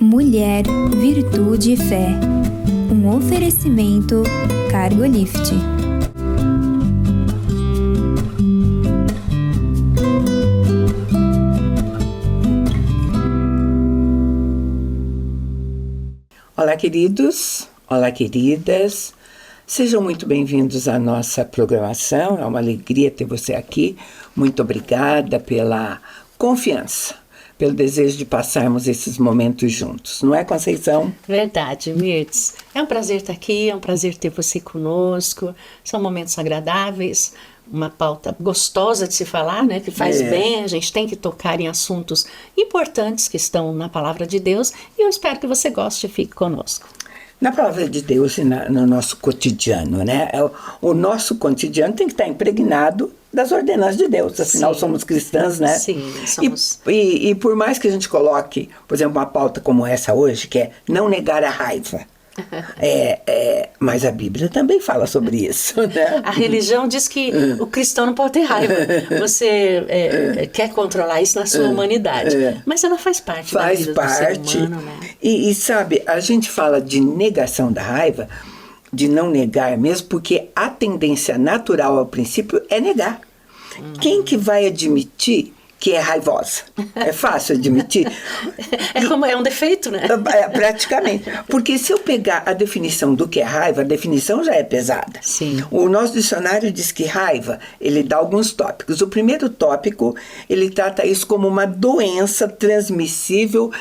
Mulher, Virtude e Fé. Um oferecimento Cargolift. Olá, queridos, olá, queridas, sejam muito bem-vindos à nossa programação, é uma alegria ter você aqui, muito obrigada pela confiança, pelo desejo de passarmos esses momentos juntos, não é, Conceição? Verdade, Mirtz, é um prazer estar aqui, é um prazer ter você conosco, são momentos agradáveis, uma pauta gostosa de se falar, né, que faz bem, a gente tem que tocar em assuntos importantes que estão na Palavra de Deus e eu espero que você goste e fique conosco. Na Palavra de Deus e no nosso cotidiano, né, o nosso cotidiano tem que estar impregnado das ordenanças de Deus, afinal Sim. Somos cristãs, né? Sim, somos. E por mais que a gente coloque, por exemplo, uma pauta como essa hoje, que é não negar a raiva, mas a Bíblia também fala sobre isso, né? A religião diz que o cristão não pode ter raiva. Você quer controlar isso na sua humanidade. Mas ela faz parte da vida do ser humano, né? E sabe, a gente fala de negação da raiva, de não negar mesmo, porque a tendência natural ao princípio é negar. Quem que vai admitir que é raivosa? É fácil admitir? É um defeito, né? Praticamente. Porque se eu pegar a definição do que é raiva, a definição já é pesada. Sim. O nosso dicionário diz que raiva, ele dá alguns tópicos. O primeiro tópico, ele trata isso como uma doença transmissível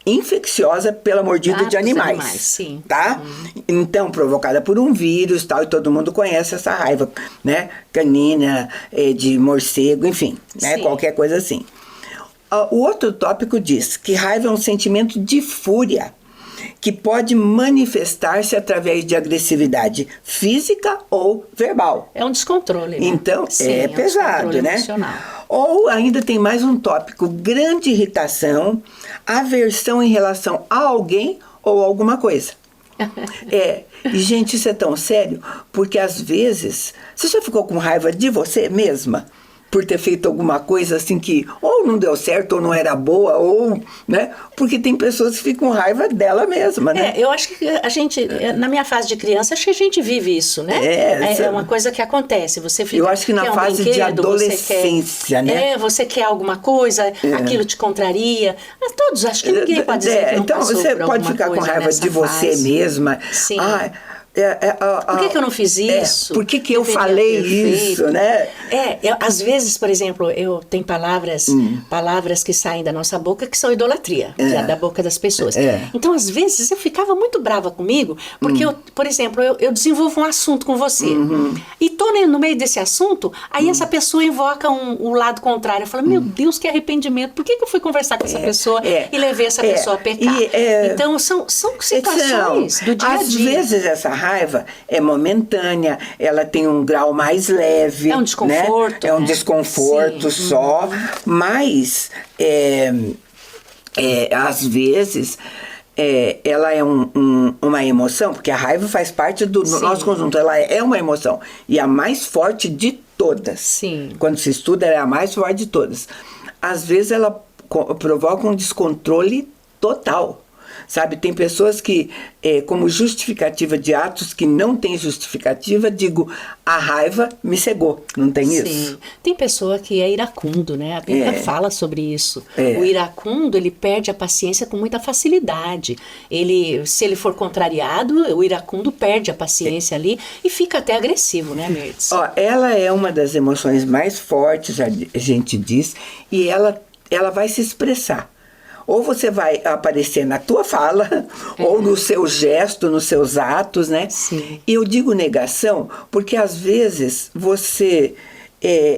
infecciosa pela mordida de animais, sim. Tá? Então, provocada por um vírus, tal, e todo mundo conhece essa raiva, né? Canina, de morcego, enfim, né? Qualquer coisa assim. O outro tópico diz que raiva é um sentimento de fúria que pode manifestar-se através de agressividade física ou verbal. É um descontrole, né? Então, Sim, é pesado, né? Emocional. Ou ainda tem mais um tópico, grande irritação, aversão em relação a alguém ou alguma coisa. E gente, isso é tão sério, porque às vezes, você já ficou com raiva de você mesma? Por ter feito alguma coisa assim que ou não deu certo, ou não era boa, ou, né? Porque tem pessoas que ficam com raiva dela mesma, né? Eu acho que a gente, na minha fase de criança, acho que a gente vive isso, né? É uma coisa que acontece, você fica... Eu acho que na fase de adolescência, né? Você quer alguma coisa, aquilo te contraria. Mas todos, acho que ninguém pode dizer que não então passou você por pode ficar com raiva de você mesma. Sim. Por que eu não fiz isso? Por que eu falei isso, né? Às vezes, por exemplo, eu tenho palavras que saem da nossa boca que são idolatria, que é da boca das pessoas. Então, às vezes, eu ficava muito brava comigo, porque, por exemplo, eu desenvolvo um assunto com você. E tô no meio desse assunto, aí essa pessoa invoca o lado contrário. Eu falo, meu Deus, que arrependimento. Por que eu fui conversar com essa pessoa e levei essa pessoa a pecar? Então, são situações do dia a dia. Às vezes, essa raiva é momentânea, ela tem um grau mais leve. É um desconforto. Né? É um desconforto só, mas às vezes ela é uma emoção, porque a raiva faz parte do nosso conjunto, ela é uma emoção, e a mais forte de todas. Sim. Quando se estuda, ela é a mais forte de todas. Às vezes ela provoca um descontrole total. Sabe, tem pessoas que, como justificativa de atos que não tem justificativa, digo, a raiva me cegou, não tem isso? Sim, tem pessoa que é iracundo, né? A Bíblia fala sobre isso. O iracundo, ele perde a paciência com muita facilidade. Se ele for contrariado, o iracundo perde a paciência ali e fica até agressivo, né, Mirtz? Ela é uma das emoções mais fortes, a gente diz, e ela vai se expressar. Ou você vai aparecer na tua fala, ou no seu gesto, nos seus atos, né? Sim. E eu digo negação, porque às vezes você...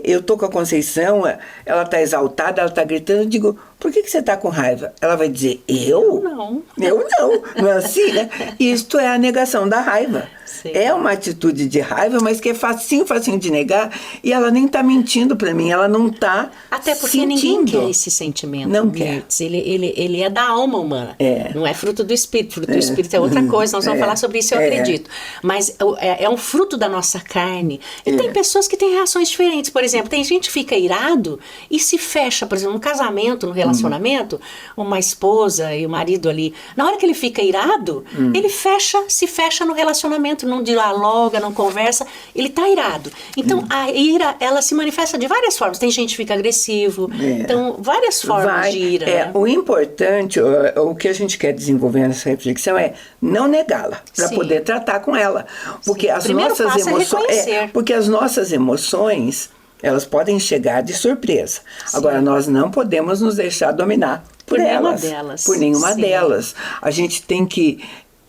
eu tô com a Conceição, ela tá exaltada, ela tá gritando, eu digo, por que você tá com raiva? Ela vai dizer, eu? Não. Eu não. Não é assim, né? Isto é a negação da raiva. Sim. É uma atitude de raiva, mas que é facinho de negar, e ela nem tá mentindo pra mim, ela não tá até porque sentindo. Ninguém quer esse sentimento. Não quer. Ele é da alma humana. Não é fruto do espírito. Fruto do espírito é outra coisa. Nós vamos falar sobre isso, eu acredito. Mas é um fruto da nossa carne. E tem pessoas que têm reações diferentes. Por exemplo, tem gente que fica irado e se fecha, por exemplo, no casamento, no relacionamento. relacionamento, uma esposa e o marido ali, na hora que ele fica irado, ele se fecha no relacionamento, não dialoga, não conversa, ele tá irado. Então, a ira, ela se manifesta de várias formas. Tem gente que fica agressivo, então, várias formas de ira. Né? O importante, o que a gente quer desenvolver nessa reflexão é não negá-la, para poder tratar com ela. Porque as nossas emoções, porque as nossas emoções, elas podem chegar de surpresa. Agora, nós não podemos nos deixar dominar por elas. Por nenhuma delas. A gente tem que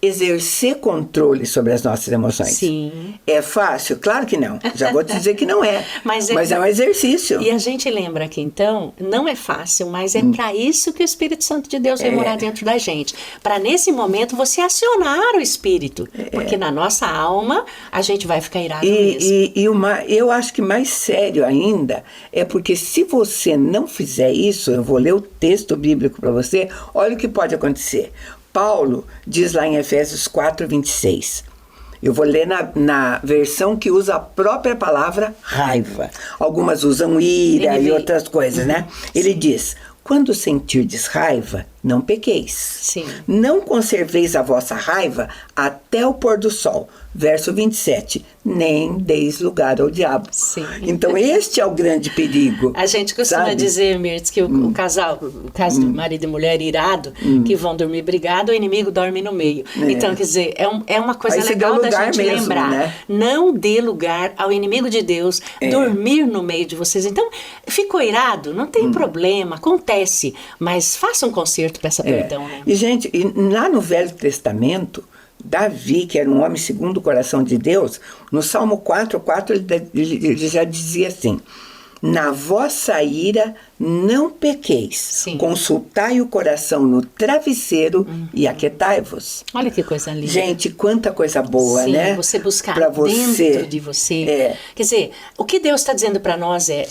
exercer controle sobre as nossas emoções. Sim. É fácil? Claro que não. Já vou te dizer que não é. Mas é um exercício. E a gente lembra que, então, não é fácil, mas é para isso que o Espírito Santo de Deus vai morar dentro da gente. Para, nesse momento, você acionar o Espírito. Porque na nossa alma, a gente vai ficar irado mesmo. Eu acho que mais sério ainda é porque se você não fizer isso, eu vou ler o texto bíblico para você, olha o que pode acontecer. Paulo diz lá em Efésios 4:26. Eu vou ler na versão que usa a própria palavra raiva. Algumas usam ira e outras coisas, né? Ele diz: quando sentirdes raiva, não pequeis. Sim. Não conserveis a vossa raiva até o pôr do sol. Verso 27. Nem deis lugar ao diabo. Sim. Então, este é o grande perigo. A gente costuma dizer, Mirtz, que o casal, marido e mulher irado, que vão dormir brigado, o inimigo dorme no meio. Então, quer dizer, é uma coisa legal da gente lembrar. Né? Não dê lugar ao inimigo de Deus dormir no meio de vocês. Então, ficou irado? Não tem problema, acontece. Mas faça um conserto, peça perdão. Né? E, gente, lá no Velho Testamento, Davi, que era um homem segundo o coração de Deus, no Salmo 4:4 ele já dizia assim: na vossa ira não pequeis. Sim. Consultai o coração no travesseiro e aquietai-vos. Olha que coisa linda. Gente, quanta coisa boa, sim, né? Você buscar dentro de você. Quer dizer, o que Deus está dizendo para nós é: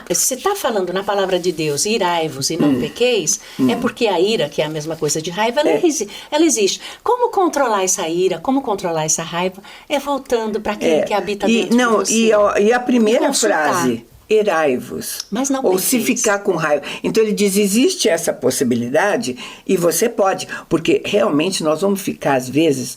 você está falando na palavra de Deus, irai-vos e não pequeis, é porque a ira, que é a mesma coisa de raiva, ela existe. Como controlar essa ira, como controlar essa raiva? É voltando para aquele que habita dentro de você. E a primeira frase: irai-vos. Mas não ou se ficar com raiva. Então ele diz, existe essa possibilidade e você pode, porque realmente nós vamos ficar às vezes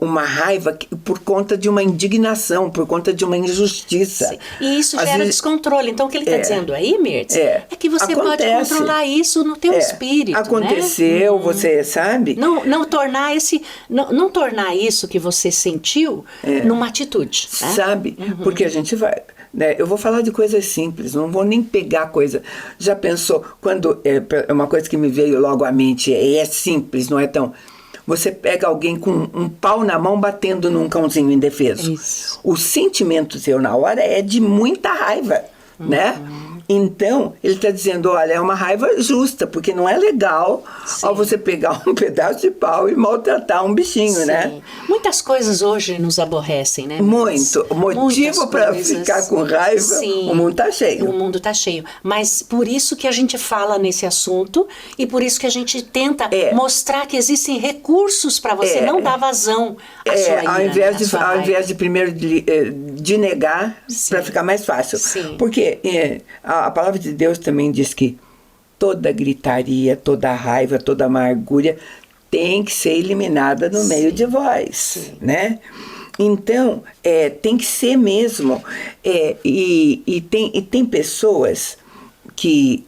uma raiva por conta de uma indignação, por conta de uma injustiça. Sim. E isso gera descontrole. Então o que ele está dizendo aí, Mirtz, é que você pode controlar isso no teu espírito. Aconteceu, né? Você sabe? Não tornar isso que você sentiu numa atitude. Né? Sabe? Porque a gente vai... Eu vou falar de coisas simples, não vou nem pegar coisa. Já pensou, quando é uma coisa que me veio logo à mente, é simples, não é tão... Você pega alguém com um pau na mão batendo num cãozinho indefeso. Isso. O sentimento seu na hora é de muita raiva, né? Então, ele está dizendo, olha, é uma raiva justa, porque não é legal ao você pegar um pedaço de pau e maltratar um bichinho, né? Muitas coisas hoje nos aborrecem, né? Muito. O motivo para ficar com raiva, o mundo está cheio. O mundo está cheio. Mas por isso que a gente fala nesse assunto e por isso que a gente tenta mostrar que existem recursos para você não dar vazão à sua ira. Ao invés de primeiro de negar, para ficar mais fácil. Sim. Porque... A palavra de Deus também diz que toda gritaria, toda raiva, toda amargura tem que ser eliminada no meio de vós, né? Então, tem que ser mesmo. E tem pessoas que,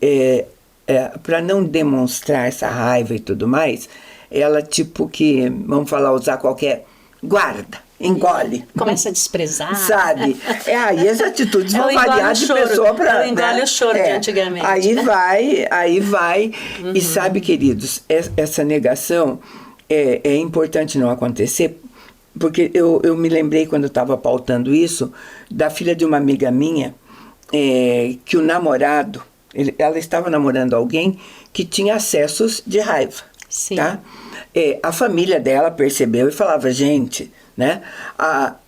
para não demonstrar essa raiva e tudo mais, ela tipo que, vamos falar, usar qualquer guarda. Engole. Começa a desprezar. Sabe? Aí as atitudes vão variar de pessoa para... Engole o choro de antigamente. Aí vai. E sabe, queridos, essa negação é importante não acontecer, porque eu me lembrei, quando eu estava pautando isso, da filha de uma amiga minha, que o namorado, ela estava namorando alguém que tinha acessos de raiva. Sim. Tá? A família dela percebeu e falava, gente... Né?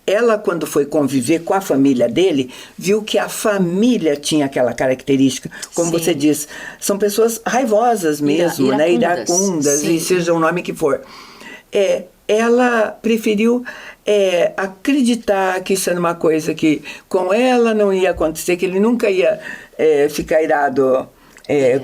Ela, quando foi conviver com a família dele, viu que a família tinha aquela característica, como você diz, são pessoas raivosas mesmo, iracundas, e seja o nome que for. Ela preferiu acreditar que isso era uma coisa que com ela não ia acontecer, que ele nunca ia ficar irado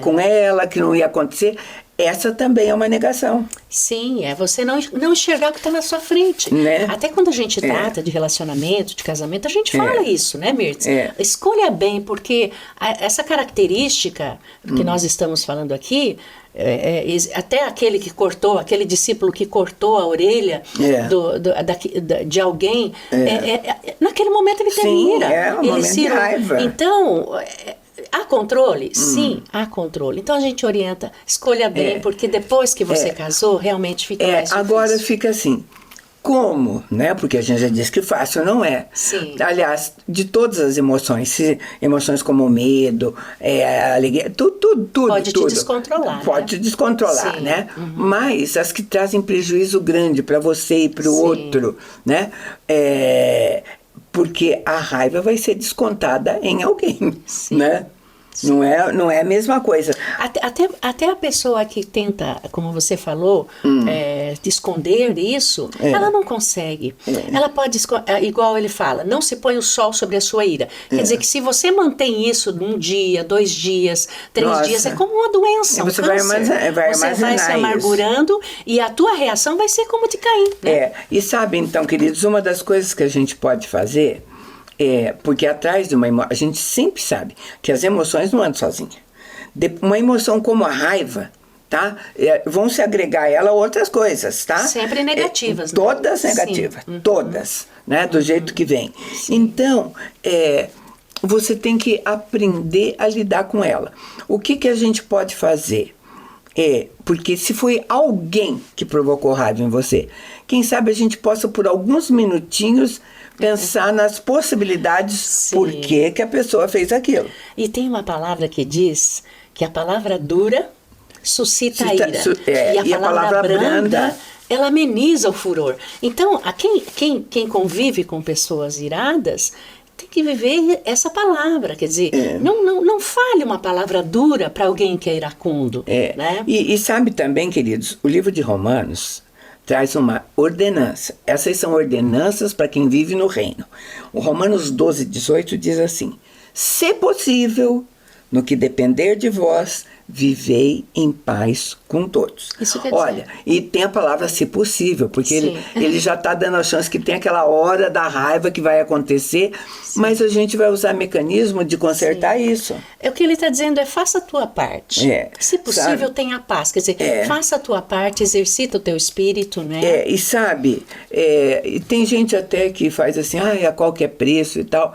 com ela, que não ia acontecer. Essa também é uma negação. Sim, é você não enxergar o que está na sua frente. Né? Até quando a gente trata de relacionamento, de casamento, a gente fala isso, né, Mirtz? Escolha bem, porque essa característica que nós estamos falando aqui, até aquele discípulo que cortou a orelha de alguém, naquele momento ele teve ira. Momento de raiva. Então... há controle? Sim, há controle. Então a gente orienta, escolha bem, porque depois que você casou, realmente fica mais difícil. Agora fica assim, como, né? Porque a gente já disse que fácil não é. Sim. Aliás, de todas as emoções, emoções como medo, alegria, tudo. Pode te descontrolar. Pode te descontrolar, né? Mas as que trazem prejuízo grande para você e para o outro, né? Porque a raiva vai ser descontada em alguém, né? Não é a mesma coisa. Até a pessoa que tenta, como você falou, esconder isso, ela não consegue. Ela pode, igual ele fala, não se põe o sol sobre a sua ira. Quer dizer que se você mantém isso 1 dia, 2 dias, 3 dias, é como uma doença, você vai se amargurando e a tua reação vai ser como de Caim. Né? E sabe, então, queridos, uma das coisas que a gente pode fazer porque atrás de uma emoção, a gente sempre sabe que as emoções não andam sozinhas. Uma emoção como a raiva, tá? Vão se agregar a ela outras coisas, tá? Sempre negativas. Todas negativas, todas, né? Do jeito que vem. Sim. Então, você tem que aprender a lidar com ela. O que a gente pode fazer? Porque se foi alguém que provocou raiva em você, quem sabe a gente possa, por alguns minutinhos, pensar nas possibilidades por que a pessoa fez aquilo. E tem uma palavra que diz que a palavra dura suscita a ira. E a palavra branda, ela ameniza o furor. Então, quem convive com pessoas iradas tem que viver essa palavra. Quer dizer, não fale uma palavra dura para alguém que é iracundo. Né? E sabe também, queridos, o livro de Romanos traz uma ordenança. Essas são ordenanças para quem vive no reino. O Romanos 12, 18 diz assim: se possível, no que depender de vós, vivei em paz com todos. Isso quer dizer. Olha, e tem a palavra se possível, porque ele já está dando a chance que tem aquela hora da raiva que vai acontecer, mas a gente vai usar mecanismo de consertar isso. O que ele está dizendo faça a tua parte. Se possível, tenha paz. Quer dizer, faça a tua parte, exercita o teu espírito, né? E sabe, tem gente até que faz assim, a qualquer preço e tal.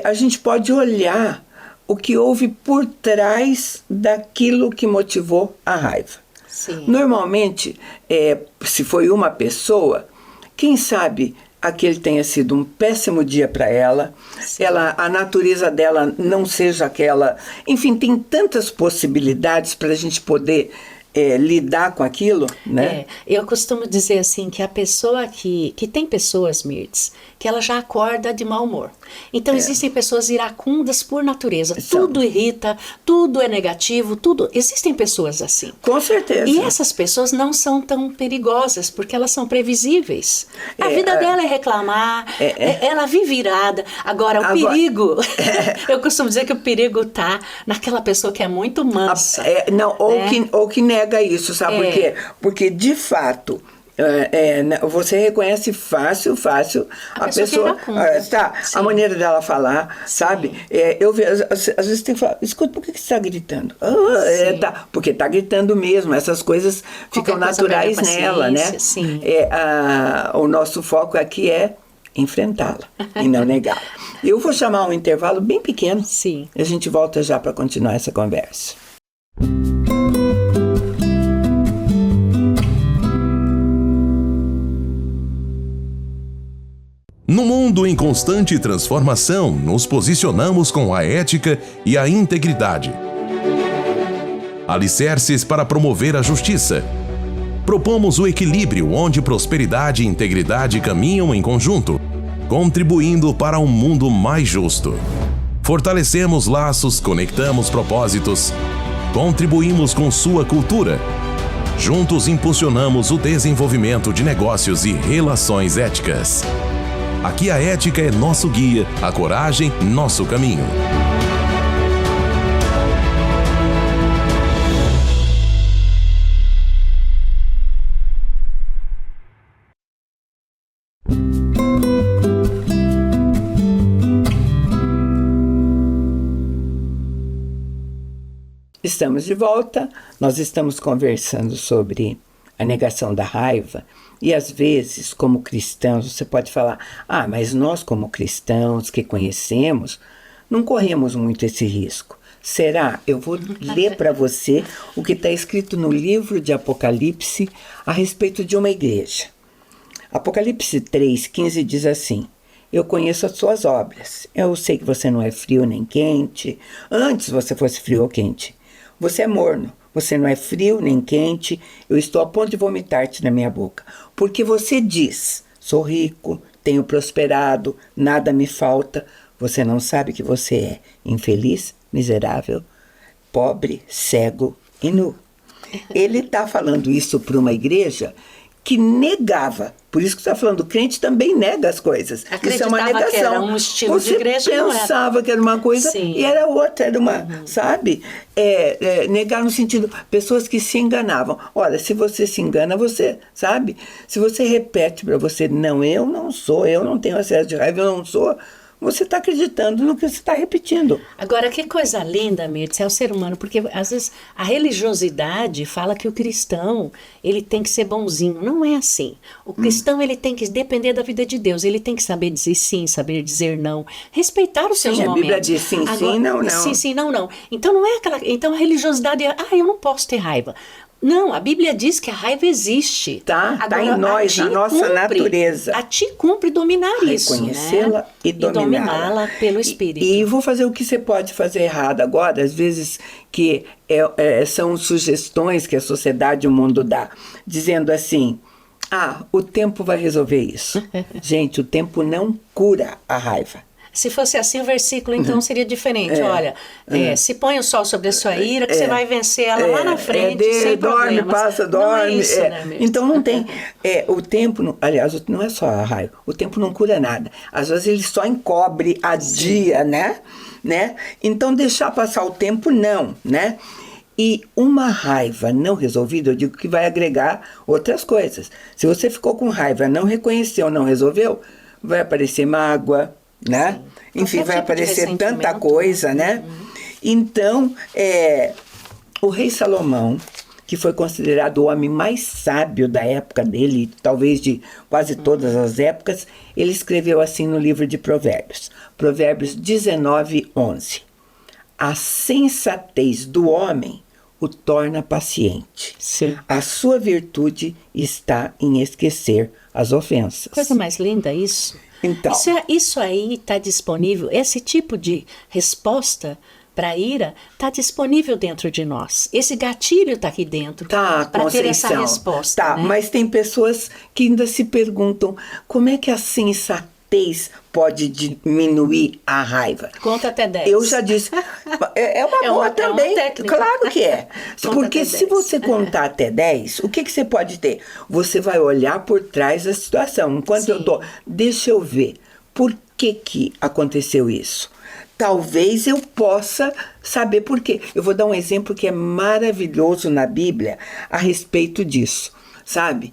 A gente pode olhar o que houve por trás daquilo que motivou a raiva. Sim. Normalmente, se foi uma pessoa, quem sabe aquele tenha sido um péssimo dia para ela, a natureza dela não seja aquela... Enfim, tem tantas possibilidades para a gente poder lidar com aquilo, né? Eu costumo dizer assim, que a pessoa que tem pessoas, Mirtz, que ela já acorda de mau humor. Então existem pessoas iracundas por natureza, tudo irrita, tudo é negativo, existem pessoas assim. Com certeza. E essas pessoas não são tão perigosas, porque elas são previsíveis. A vida dela é reclamar, ela vive irada. Agora, o perigo, eu costumo dizer que o perigo tá naquela pessoa que é muito mansa. Ou que nega isso, sabe por quê? Porque, de fato, você reconhece fácil a pessoa a maneira dela falar, sabe? Eu vejo, às vezes tem que falar, escuta, por que você está gritando? Porque está gritando mesmo, essas coisas ficam naturais nela, né? O nosso foco aqui é enfrentá-la e não negá-la. Eu vou chamar um intervalo bem pequeno. Sim. E a gente volta já para continuar essa conversa. No mundo em constante transformação, nos posicionamos com a ética e a integridade. Alicerces para promover a justiça. Propomos o equilíbrio onde prosperidade e integridade caminham em conjunto, contribuindo para um mundo mais justo. Fortalecemos laços, conectamos propósitos, contribuímos com sua cultura. Juntos impulsionamos o desenvolvimento de negócios e relações éticas. Aqui a ética é nosso guia, a coragem, nosso caminho. Estamos de volta, nós estamos conversando sobre a negação da raiva e às vezes, como cristãos, você pode falar, mas nós como cristãos que conhecemos, não corremos muito esse risco. Será? Eu vou ler para você o que está escrito no livro de Apocalipse a respeito de uma igreja. Apocalipse 3,15 diz assim: eu conheço as suas obras. Eu sei que você não é frio nem quente. Antes você fosse frio ou quente. Você é morno. Você não é frio nem quente. Eu estou a ponto de vomitar-te na minha boca. Porque você diz, sou rico, tenho prosperado, nada me falta. Você não sabe que você é infeliz, miserável, pobre, cego e nu. Ele está falando isso para uma igreja que negava. Por isso que está falando, o crente também nega as coisas. Isso é uma negação. Que era um estilo de igreja. Você pensava que era uma coisa e era outra, era uma, sabe? Negar no sentido, pessoas que se enganavam. Olha, se você se engana, você, sabe? Se você repete para você, não, eu não sou, eu não tenho acesso de raiva, eu não sou, você está acreditando no que você está repetindo. Agora, que coisa linda, Mirtz, é o ser humano, porque às vezes a religiosidade fala que o cristão, ele tem que ser bonzinho. Não é assim. O cristão, ele tem que depender da vida de Deus, ele tem que saber dizer sim, saber dizer não, respeitar os seus momentos. A Bíblia diz sim, sim, não, não. Sim, sim, não, não. Então não é aquela. Então a religiosidade é, eu não posso ter raiva. Não, a Bíblia diz que a raiva existe. Tá em nós, na nossa natureza. A ti cumpre dominar isso, reconhecê-la, né? E dominá-la pelo Espírito. E vou fazer o que você pode fazer errado agora, às vezes que são sugestões que a sociedade e o mundo dá, dizendo assim, o tempo vai resolver isso. Gente, o tempo não cura a raiva. Se fosse assim, o versículo então seria diferente. Olha, se põe o sol sobre a sua ira, que você vai vencer ela lá na frente, sem dorme, problemas. passa, dorme. Não é isso, né, então não tem. O tempo, aliás, não é só a raiva. O tempo não cura nada. Às vezes ele só encobre a dia, né? Então deixar passar o tempo, não, né? E uma raiva não resolvida, eu digo que vai agregar outras coisas. Se você ficou com raiva, não reconheceu, não resolveu, vai aparecer mágoa, né? Enfim, vai aparecer tanta coisa, né? Então, o rei Salomão, que foi considerado o homem mais sábio da época dele, talvez de quase todas as épocas, ele escreveu assim no livro de Provérbios, Provérbios 19:11. A sensatez do homem o torna paciente. Sim. A sua virtude está em esquecer as ofensas. Coisa mais linda isso. Então, isso aí está disponível, esse tipo de resposta para a ira está disponível dentro de nós. Esse gatilho está aqui dentro para ter essa resposta. Né? Mas tem pessoas que ainda se perguntam como é que a sensatez pode diminuir a raiva. Conta até 10. Eu já disse. É uma boa também. Uma técnica. Claro que é. Porque se você contar até 10, o que você pode ter? Você vai olhar por trás da situação. Enquanto eu tô, deixa eu ver. Por que aconteceu isso? Talvez eu possa saber por quê. Eu vou dar um exemplo que é maravilhoso na Bíblia a respeito disso. Sabe?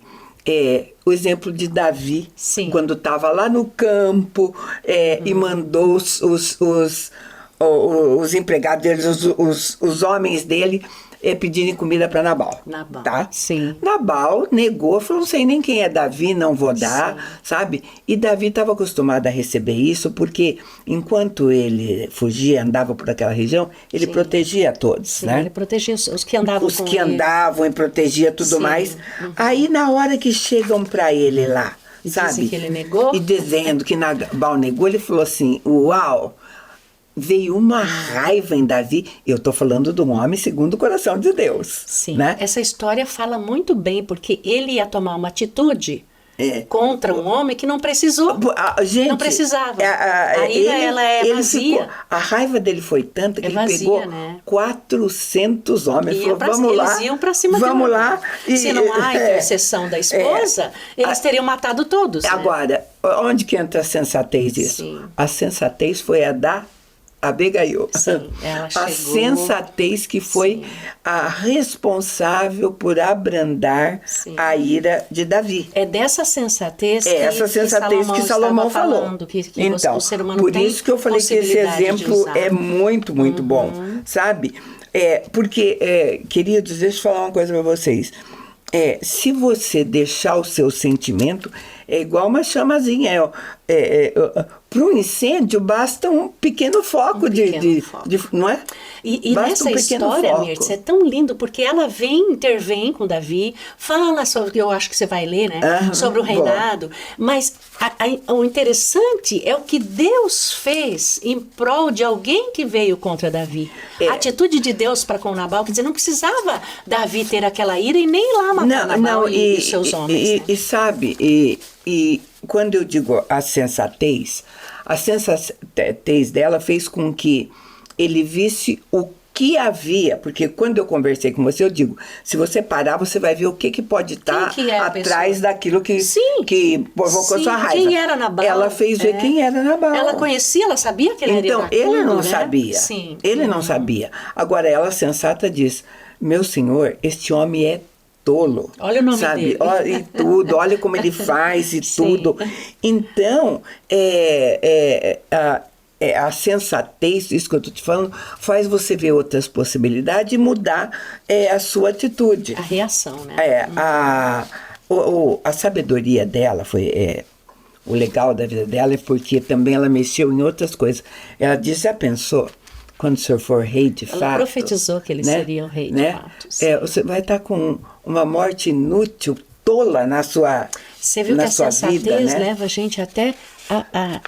O exemplo de Davi, quando estava lá no campo e mandou os empregados dele, os homens dele, pedirem comida para Nabal. Tá? Sim. Nabal negou, falou, não sei nem quem é Davi, não vou dar, sabe? E Davi estava acostumado a receber isso, porque enquanto ele fugia, andava por aquela região, ele protegia todos, né? Ele protegia os que andavam os que andavam e protegia tudo mais. Aí, na hora que chegam para ele lá, sabe? Que ele negou. E dizendo que Nabal negou, ele falou assim, uau! Veio uma raiva em Davi. Eu estou falando de um homem segundo o coração de Deus. Sim, né? Essa história fala muito bem, porque ele ia tomar uma atitude contra um homem que não precisou. Gente, não precisava. A ira, ela é vazia. A raiva dele foi tanta que ele pegou 400 homens. Falou, vamos lá. Eles iam para cima vamos lá. Se não há intercessão da esposa, eles teriam matado todos. Agora, onde que entra a sensatez disso? Sim. A sensatez foi a da Abigail. Sim, ela chegou. A sensatez que foi a responsável por abrandar a ira de Davi. É dessa sensatez que Salomão falou. Falando, que então, o ser humano por tem isso que eu falei que esse exemplo é muito, muito bom, sabe? Porque, queridos, deixa eu falar uma coisa para vocês. Se você deixar o seu sentimento, é igual uma chamazinha. Para um incêndio basta um pequeno foco, não é? E nessa história, Mirtz, é tão lindo, porque ela intervém com Davi, fala sobre, eu acho que você vai ler, né? Sobre o reinado. Mas o interessante é o que Deus fez em prol de alguém que veio contra Davi. A atitude de Deus para com Nabal, quer dizer, não precisava Davi ter aquela ira e nem lá matar Nabal e seus homens. E sabe, e quando eu digo a sensatez dela fez com que ele visse o que havia, porque quando eu conversei com você, eu digo, se você parar, você vai ver o que pode estar atrás daquilo que provocou sua raiva. Quem era Nabal? Ela fez ver quem era Nabal. Ela conhecia, ela sabia que ele era iracundo, ele não né? sabia. Sim. Ele não sabia. Agora, ela sensata diz, meu senhor, este homem é tolo. Olha o nome dele. E tudo, olha como ele faz e tudo. Então, a sensatez, isso que eu estou te falando, faz você ver outras possibilidades e mudar a sua atitude. A reação, né? A sabedoria dela foi... o legal da vida dela é porque também ela mexeu em outras coisas. Ela disse, já pensou? Quando o senhor for rei de fato... Ela profetizou que ele seria o rei de fato. Você vai estar com uma morte inútil, tola na sua vida. Você viu que a sensatez leva a gente até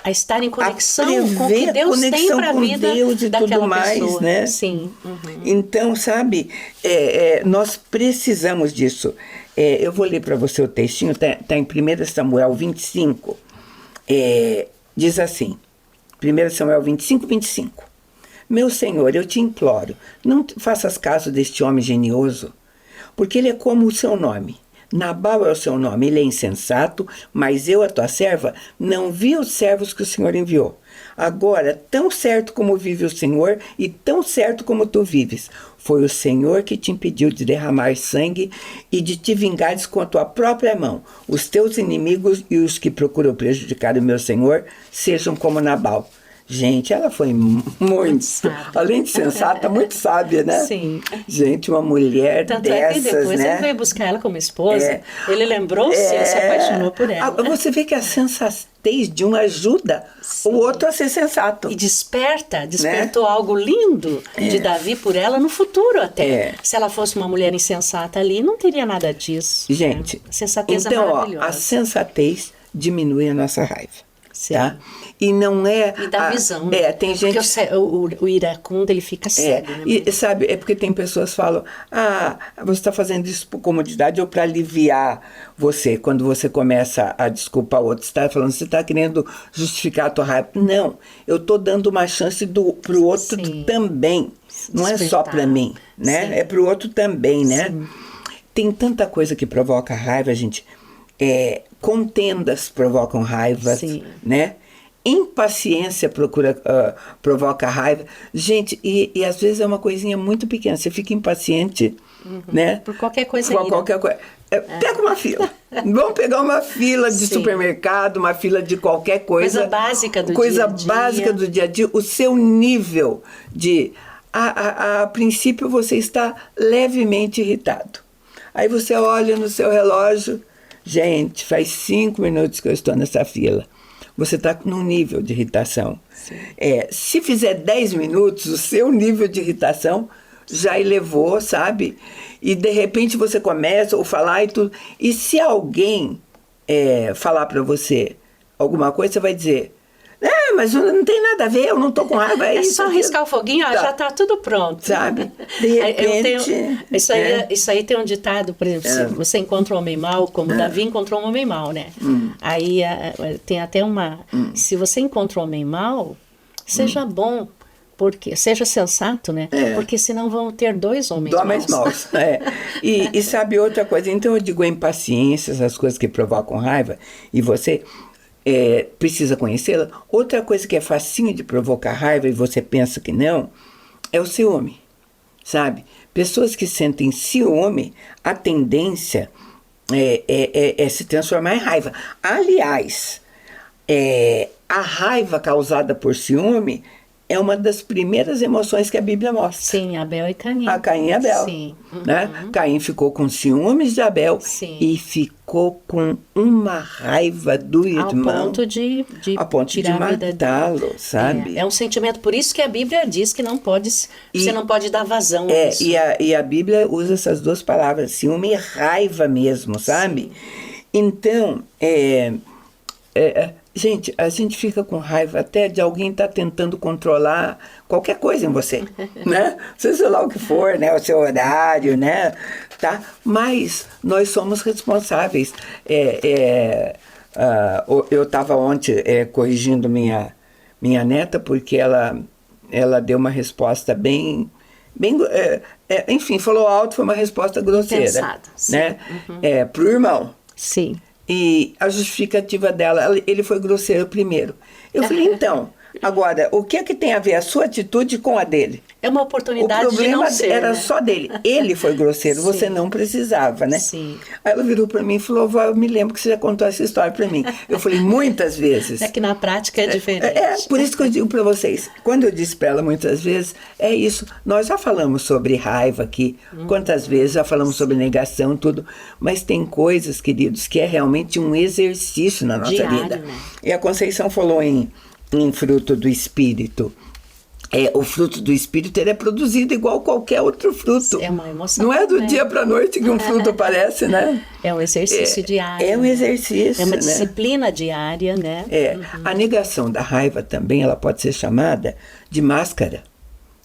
a estar em conexão com o que Deus tem para a vida Deus e daquela tudo mais, pessoa. né? Sim. Então, sabe, nós precisamos disso. Eu vou ler para você o textinho, está em 1 Samuel 25. Diz assim, 1 Samuel 25, 25. Meu Senhor, eu te imploro, não faças caso deste homem genioso, porque ele é como o seu nome. Nabal é o seu nome, ele é insensato, mas eu, a tua serva, não vi os servos que o Senhor enviou. Agora, tão certo como vive o Senhor e tão certo como tu vives, foi o Senhor que te impediu de derramar sangue e de te vingares com a tua própria mão. Os teus inimigos e os que procuram prejudicar o meu Senhor sejam como Nabal. Gente, ela foi muito além de sensata, muito sábia, né? Sim. Gente, uma mulher Tanto dessas, é que depois né? ele veio buscar ela como esposa, ele lembrou-se e se apaixonou por ela. Você vê que a sensatez de um ajuda o outro a ser sensato. E despertou algo lindo de Davi por ela no futuro até. Se ela fosse uma mulher insensata ali, não teria nada disso. Gente, né? A sensatez então, é maravilhosa. a sensatez diminui a nossa raiva. Tá? E não é... E dá visão. Né? Tem gente... Porque o iracundo, ele fica cego. Né? E sabe, porque tem pessoas que falam, você está fazendo isso por comodidade ou para aliviar você. Quando você começa a desculpar o outro, você está falando, você está querendo justificar a tua raiva. Não, eu estou dando uma chance para o outro também. Não é só para mim, né? Sim. É para o outro também, né? Sim. Tem tanta coisa que provoca raiva, gente. Contendas provocam raiva, né? Impaciência provoca raiva. Gente, e às vezes é uma coisinha muito pequena. Você fica impaciente, né? Por qualquer coisa. Por qualquer coisa. Pega uma fila. Vamos pegar uma fila de supermercado, uma fila de qualquer coisa. Coisa básica do dia a dia. Coisa básica do dia a dia. O seu nível de... A princípio você está levemente irritado. Aí você olha no seu relógio... Gente, faz 5 minutos que eu estou nessa fila. Você está num nível de irritação. Se fizer 10 minutos, o seu nível de irritação já elevou, sabe? E de repente você começa a falar e tudo. E se alguém falar para você alguma coisa, você vai dizer... mas não tem nada a ver, eu não estou com raiva. É só riscar o foguinho, já está tudo pronto. Sabe? De repente... Isso aí tem um ditado, por exemplo, se você encontra um homem mau, como Davi encontrou um homem mau, né? Aí tem até uma... Se você encontra um homem mau, seja bom, seja sensato, né? Porque senão vão ter 2 homens maus. E sabe outra coisa? Então eu digo impaciência, essas coisas que provocam raiva, e você... precisa conhecê-la. Outra coisa que é facinho de provocar raiva e você pensa que não, é o ciúme, sabe? Pessoas que sentem ciúme, a tendência é se transformar em raiva. Aliás, a raiva causada por ciúme é uma das primeiras emoções que a Bíblia mostra. Sim, Abel e Caim. A Caim e Abel. Sim. Né? Caim ficou com ciúmes de Abel. Sim. E ficou com uma raiva do irmão. Ao ponto de matá-lo, sabe? É um sentimento, por isso que a Bíblia diz que você não pode dar vazão a isso. E a Bíblia usa essas duas palavras, ciúme e raiva mesmo, sabe? Sim. Então, gente, a gente fica com raiva até de alguém estar tentando controlar qualquer coisa em você, né? Seja lá o que for, né? O seu horário, né? Tá? Mas nós somos responsáveis. Eu estava ontem corrigindo minha neta, porque ela deu uma resposta bem enfim, falou alto, foi uma resposta grosseira. Pensada, sim. Né? Pro irmão. Sim. E a justificativa dela, ele foi grosseiro primeiro. Eu falei, então, agora, o que é que tem a ver a sua atitude com a dele? É uma oportunidade de não ser. O problema era, né? só dele. Ele foi grosseiro, você não precisava, né? Sim. Aí ela virou para mim e falou, vó, eu me lembro que você já contou essa história para mim. Eu falei, muitas vezes. É que na prática é diferente. Por isso que eu digo para vocês, quando eu disse para ela muitas vezes, é isso. Nós já falamos sobre raiva aqui, quantas vezes, já falamos sobre negação, tudo. Mas tem coisas, queridos, que é realmente um exercício na nossa vida. Né? E a Conceição falou em fruto do Espírito. O fruto do Espírito, ele é produzido igual qualquer outro fruto. É uma emoção. Não é do dia para a noite que um fruto aparece, né? É um exercício diário. É um exercício, é uma né? disciplina diária, né? A negação da raiva também, ela pode ser chamada de máscara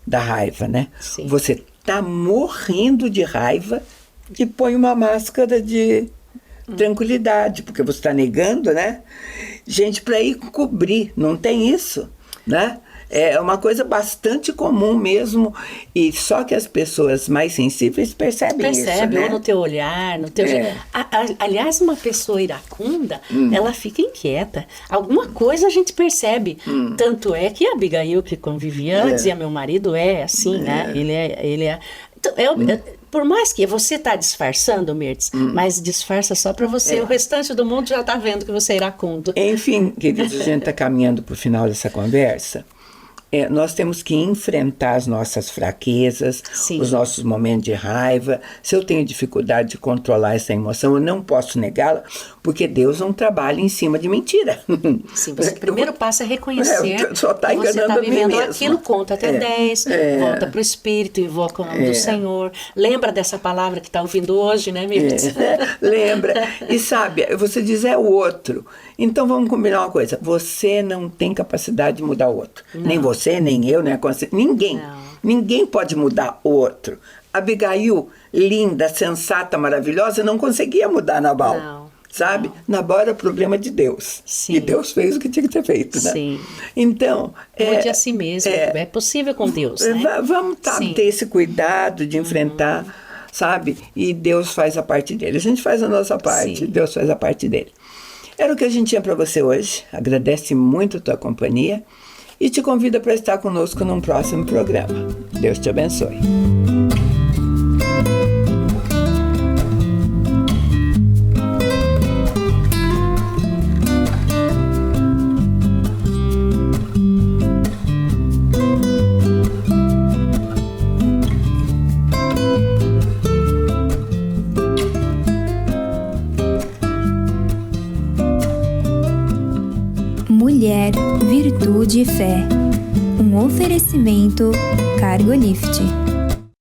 da raiva, né? Sim. Você está morrendo de raiva e põe uma máscara de tranquilidade, porque você está negando, né? Gente, para ir cobrir, não tem isso, né? É uma coisa bastante comum mesmo, e só que as pessoas mais sensíveis percebem isso, né? Ou no teu olhar, no teu... Aliás, uma pessoa iracunda, ela fica inquieta. Alguma coisa a gente percebe. Tanto é que a Abigail, que convivia antes, e meu marido é assim, né? Ele é... Então, por mais que você está disfarçando, Mirtz, mas disfarça só para você. O restante do mundo já está vendo que você é iracundo. Enfim, queridos, a gente está caminhando para o final dessa conversa. Nós temos que enfrentar as nossas fraquezas, Sim. os nossos momentos de raiva. Se eu tenho dificuldade de controlar essa emoção, eu não posso negá-la, porque Deus não trabalha em cima de mentira. Sim, o primeiro passo é reconhecer só tá que você está vivendo mesmo. Aquilo, conta até 10, volta para o Espírito, invoca o nome do Senhor. Lembra dessa palavra que está ouvindo hoje, né, Mirtz? Lembra. E sabe, você diz é o outro. Então vamos combinar uma coisa, você não tem capacidade de mudar o outro. Não. Nem você, nem eu, nem a Conceição, ninguém. Não. Ninguém pode mudar o outro. Abigail, linda, sensata, maravilhosa, não conseguia mudar Nabal. Não. Sabe? Nabal era problema de Deus. Sim. E Deus fez o que tinha que ter feito, né? Sim. Então... Mude a si mesmo. É possível com Deus, né? Vamos ter esse cuidado de enfrentar, sabe? E Deus faz a parte dele. A gente faz a nossa parte, Sim. Deus faz a parte dele. Era o que a gente tinha para você hoje. Agradece muito a tua companhia e te convida para estar conosco num próximo programa. Deus te abençoe. Mulher, Virtude e Fé. Um oferecimento Cargolift.